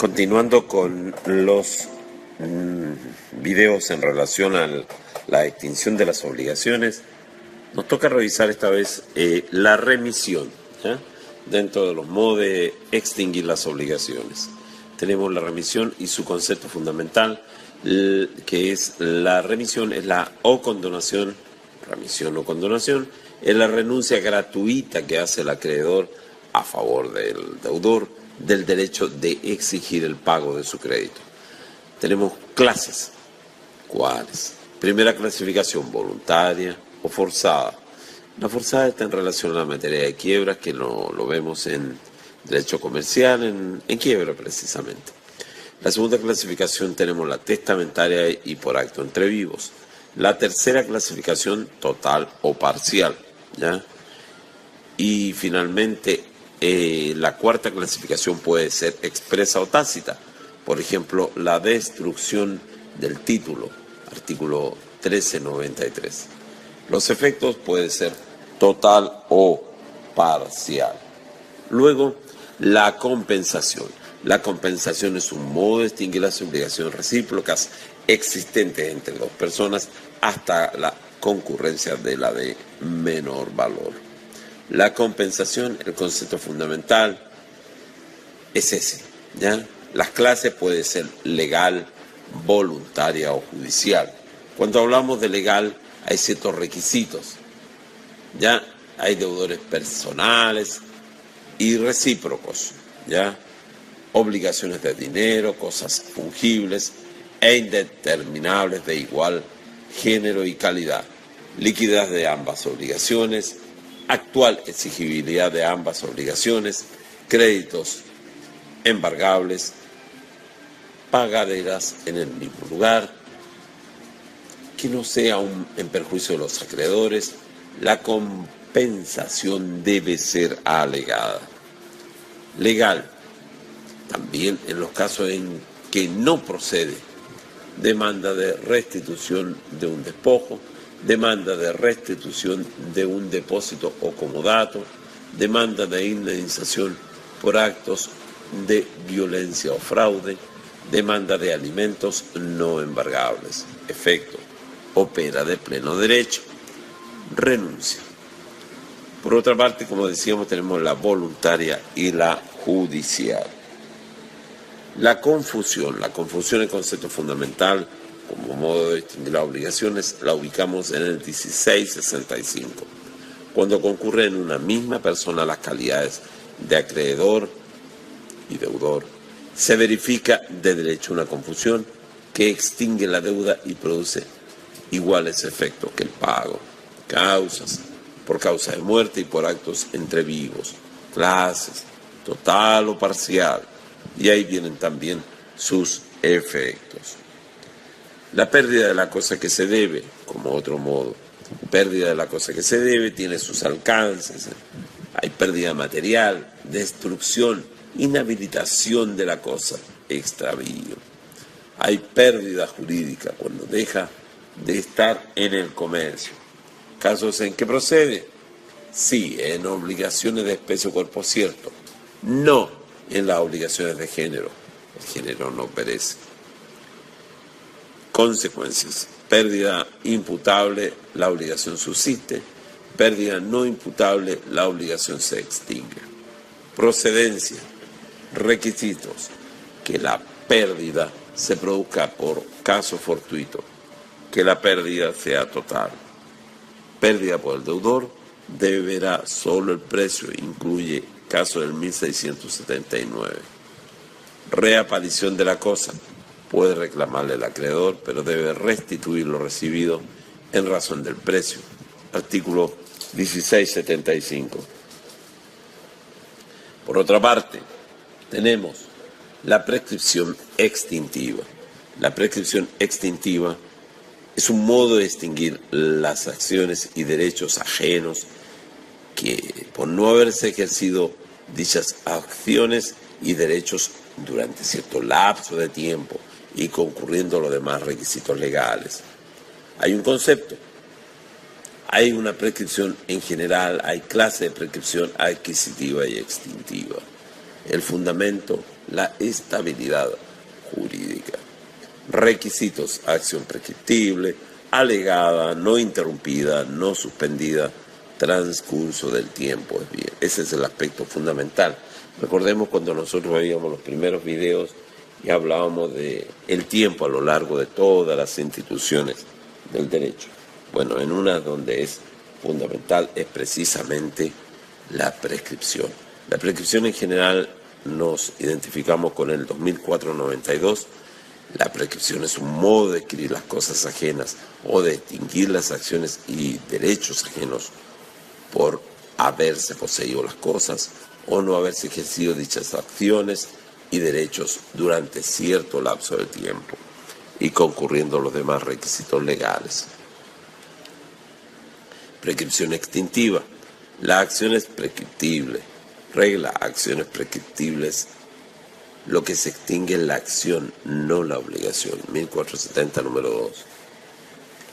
Continuando con los videos en relación a la extinción de las obligaciones, nos toca revisar esta vez la remisión, ¿ya? Dentro de los modos de extinguir las obligaciones. Tenemos la remisión y su concepto fundamental, que es la remisión, es la condonación, remisión o condonación, es la renuncia gratuita que hace el acreedor a favor del deudor del derecho de exigir el pago de su crédito. Tenemos clases. ¿Cuáles? Primera clasificación, voluntaria o forzada. La forzada está en relación a la materia de quiebras, que lo vemos en derecho comercial, en quiebra precisamente. La segunda clasificación tenemos la testamentaria y por acto entre vivos. La tercera clasificación, total o parcial, ¿ya? Y finalmente, la cuarta clasificación puede ser expresa o tácita. Por ejemplo, la destrucción del título, artículo 1393. Los efectos pueden ser total o parcial. Luego, la compensación. La compensación es un modo de extinguir las obligaciones recíprocas existentes entre dos personas hasta la concurrencia de la de menor valor. La compensación, el concepto fundamental es ese, ¿ya? Las clases pueden ser legal, voluntaria o judicial. Cuando hablamos de legal, hay ciertos requisitos, ¿ya? Hay deudores personales y recíprocos, ¿ya? Obligaciones de dinero, cosas fungibles e indeterminables de igual género y calidad, liquidez de ambas obligaciones, actual exigibilidad de ambas obligaciones, créditos embargables, pagaderas en el mismo lugar, que no sea en perjuicio de los acreedores. La compensación debe ser alegada. Legal, también en los casos en que no procede, demanda de restitución de un despojo, demanda de restitución de un depósito o comodato, demanda de indemnización por actos de violencia o fraude, demanda de alimentos no embargables. Efecto: opera de pleno derecho. Renuncia. Por otra parte, como decíamos, tenemos la voluntaria y la judicial. La confusión es concepto fundamental. Como modo de distinguir las obligaciones, la ubicamos en el 1665, cuando concurren en una misma persona las calidades de acreedor y deudor. Se verifica de derecho una confusión que extingue la deuda y produce iguales efectos que el pago. Causas: por causa de muerte y por actos entre vivos. Clases: total o parcial. Y ahí vienen también sus efectos. La pérdida de la cosa que se debe, como otro modo. Pérdida de la cosa que se debe tiene sus alcances. Hay pérdida material, destrucción, inhabilitación de la cosa, extravío. Hay pérdida jurídica cuando deja de estar en el comercio. ¿Casos en que procede? Sí, en obligaciones de especie o cuerpo cierto. No en las obligaciones de género. El género no perece. Consecuencias: pérdida imputable, la obligación subsiste; pérdida no imputable, la obligación se extingue. Procedencia: requisitos: que la pérdida se produzca por caso fortuito, que la pérdida sea total. Pérdida por el deudor: deberá solo el precio, incluye caso del 1679. Reaparición de la cosa: puede reclamarle el acreedor, pero debe restituir lo recibido en razón del precio. Artículo 1675. Por otra parte, tenemos la prescripción extintiva. La prescripción extintiva es un modo de extinguir las acciones y derechos ajenos que, por no haberse ejercido dichas acciones y derechos durante cierto lapso de tiempo y concurriendo los demás requisitos legales. Hay un concepto, hay una prescripción en general, hay clase de prescripción adquisitiva y extintiva. El fundamento la estabilidad jurídica. Requisitos: acción prescriptible, alegada, no interrumpida, no suspendida, transcurso del tiempo. Es bien, ese es el aspecto fundamental. Recordemos cuando nosotros veíamos los primeros videos y hablábamos de el tiempo a lo largo de todas las instituciones del derecho. Bueno, en una donde es fundamental es precisamente la prescripción. La prescripción en general nos identificamos con el 2004-92. La prescripción es un modo de adquirir las cosas ajenas o de extinguir las acciones y derechos ajenos por haberse poseído las cosas o no haberse ejercido dichas acciones y derechos durante cierto lapso de tiempo y concurriendo los demás requisitos legales. Prescripción extintiva. La acción es prescriptible. Regla: acciones prescriptibles. Lo que se extingue es la acción, no la obligación. 1470, número 2.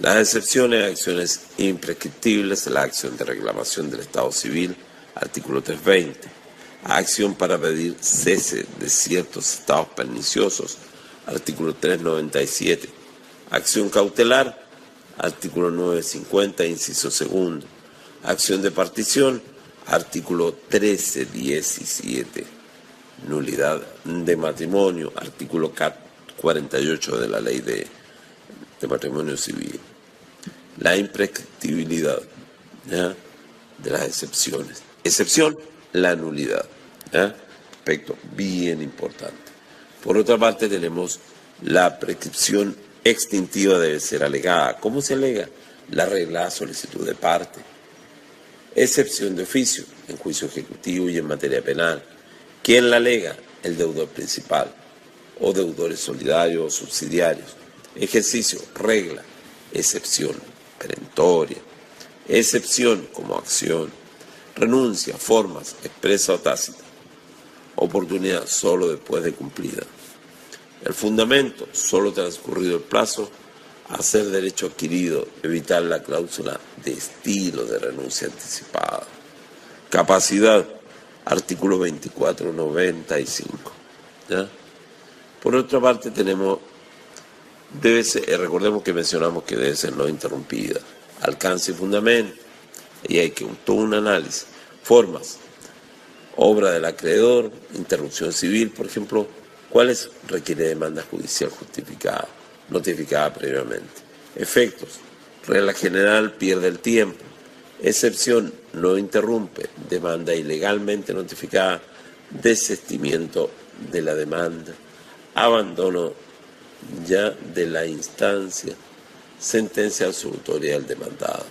Las excepciones: acciones imprescriptibles, la acción de reclamación del Estado civil, artículo 320. Acción para pedir cese de ciertos estados perniciosos, artículo 397. Acción cautelar, artículo 950, inciso segundo. Acción de partición, artículo 1317. Nulidad de matrimonio, artículo 48 de la ley de matrimonio civil. La imprescriptibilidad, ¿ya?, de las excepciones. Excepción: la nulidad, ¿ya?, aspecto bien importante. Por otra parte tenemos la prescripción extintiva, debe ser alegada. ¿Cómo se alega? La regla, solicitud de parte. Excepción de oficio, en juicio ejecutivo y en materia penal. ¿Quién la alega? El deudor principal o deudores solidarios o subsidiarios. Ejercicio: regla. Excepción: perentoria. Excepción como acción. Renuncia: formas, expresa o tácita. Oportunidad: solo después de cumplida. El fundamento: solo transcurrido el plazo, hacer derecho adquirido, evitar la cláusula de estilo de renuncia anticipada. Capacidad: artículo 2495. ¿Ya? Por otra parte tenemos, recordemos que mencionamos que debe ser no interrumpida. Alcance y fundamento, y hay que todo un análisis. Formas: obra del acreedor, interrupción civil, por ejemplo, ¿cuáles? Requiere demanda judicial justificada, notificada previamente. Efectos: regla general, pierde el tiempo. Excepción: no interrumpe, demanda ilegalmente notificada, desistimiento de la demanda, abandono ya de la instancia, sentencia absolutoria del demandado.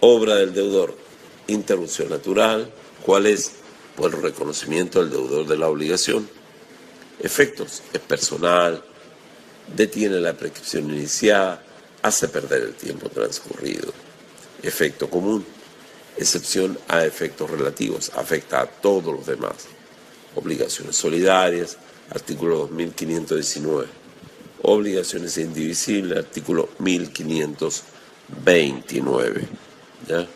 Obra del deudor: interrupción natural. ¿Cuál es? Pues el reconocimiento del deudor de la obligación. Efectos: es personal, detiene la prescripción iniciada, hace perder el tiempo transcurrido. Efecto común: excepción a efectos relativos, afecta a todos los demás. Obligaciones solidarias, artículo 2519. Obligaciones indivisibles, artículo 1529. ¿Ya?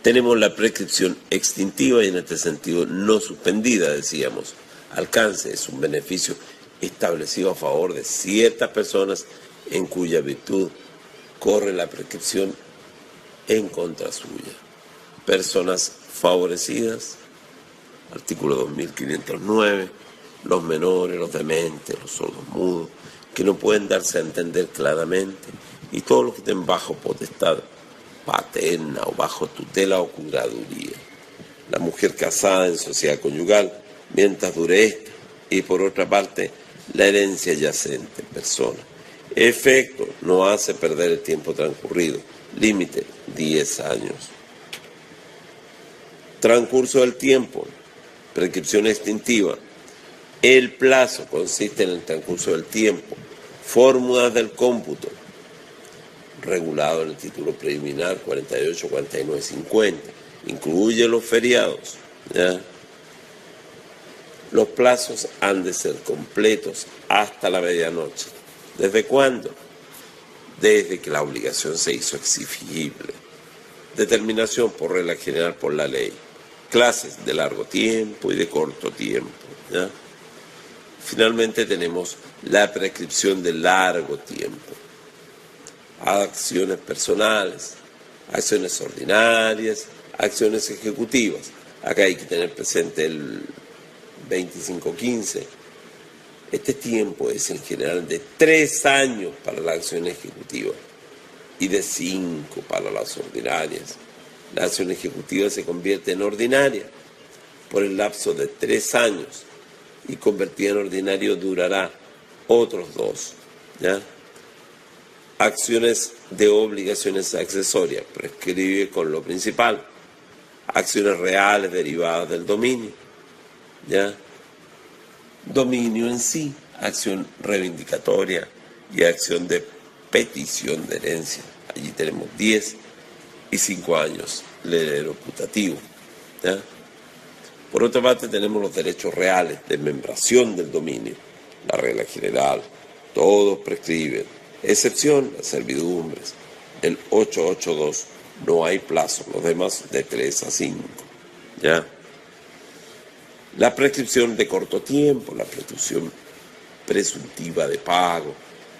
Tenemos la prescripción extintiva y en este sentido no suspendida, decíamos. Alcance: es un beneficio establecido a favor de ciertas personas en cuya virtud corre la prescripción en contra suya. Personas favorecidas, artículo 2509, los menores, los dementes, los sordos mudos, que no pueden darse a entender claramente, y todos los que estén bajo potestad paterna o bajo tutela o curaduría. La mujer casada en sociedad conyugal, mientras dure esta, y por otra parte, la herencia yacente, persona. Efecto: no hace perder el tiempo transcurrido. Límite: 10 años. Transcurso del tiempo. Prescripción extintiva. El plazo consiste en el transcurso del tiempo. Fórmulas del cómputo. Regulado en el título preliminar 48, 49, 50. Incluye los feriados. ¿Ya? Los plazos han de ser completos hasta la medianoche. ¿Desde cuándo? Desde que la obligación se hizo exigible. Determinación por regla general por la ley. clases de largo tiempo y de corto tiempo, ¿ya? Finalmente tenemos la prescripción de largo tiempo. Acciones personales, acciones ordinarias, acciones ejecutivas. Acá hay que tener presente el 25-15. Este tiempo es en general de 3 años para la acción ejecutiva y de 5 para las ordinarias. La acción ejecutiva se convierte en ordinaria por el lapso de 3 años y convertida en ordinario durará otros 2. ¿Ya? Acciones de obligaciones accesorias, prescribe con lo principal. Acciones reales derivadas del dominio. ¿Ya? Dominio en sí, acción reivindicatoria y acción de petición de herencia. Allí tenemos 10 y 5 años, el heredero putativo. ¿Ya? Por otra parte tenemos los derechos reales de membración del dominio, la regla general, todos prescriben, excepción las servidumbres, el 882 no hay plazo, los demás de 3 a 5. ¿Ya? La prescripción de corto tiempo, la prescripción presuntiva de pago,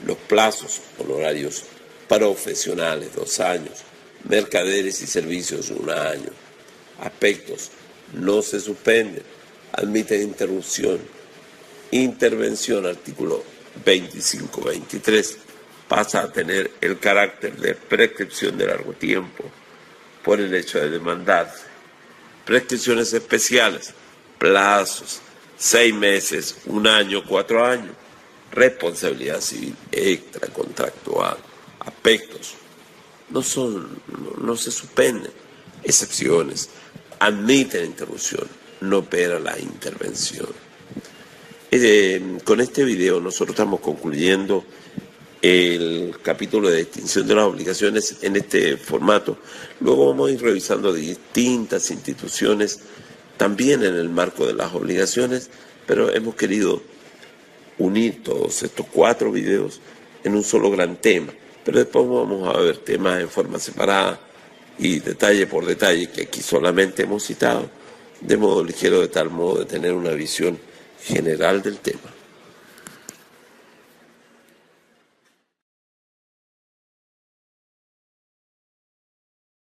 los plazos honorarios profesionales 2 años, mercaderes y servicios 1 año, aspectos no se suspenden, admiten interrupción, intervención, artículo 25-23, pasa a tener el carácter de prescripción de largo tiempo por el hecho de demandarse. Prescripciones especiales, plazos, 6 meses, 1 año, 4 años, responsabilidad civil extracontractual, aspectos no se suspenden, excepciones, admiten interrupción, no opera la intervención. Con este video nosotros estamos concluyendo el capítulo de extinción de las obligaciones en este formato. Luego vamos a ir revisando distintas instituciones también en el marco de las obligaciones, pero hemos querido unir todos estos 4 videos en un solo gran tema. Pero después vamos a ver temas en forma separada y detalle por detalle que aquí solamente hemos citado de modo ligero, de tal modo de tener una visión general del tema.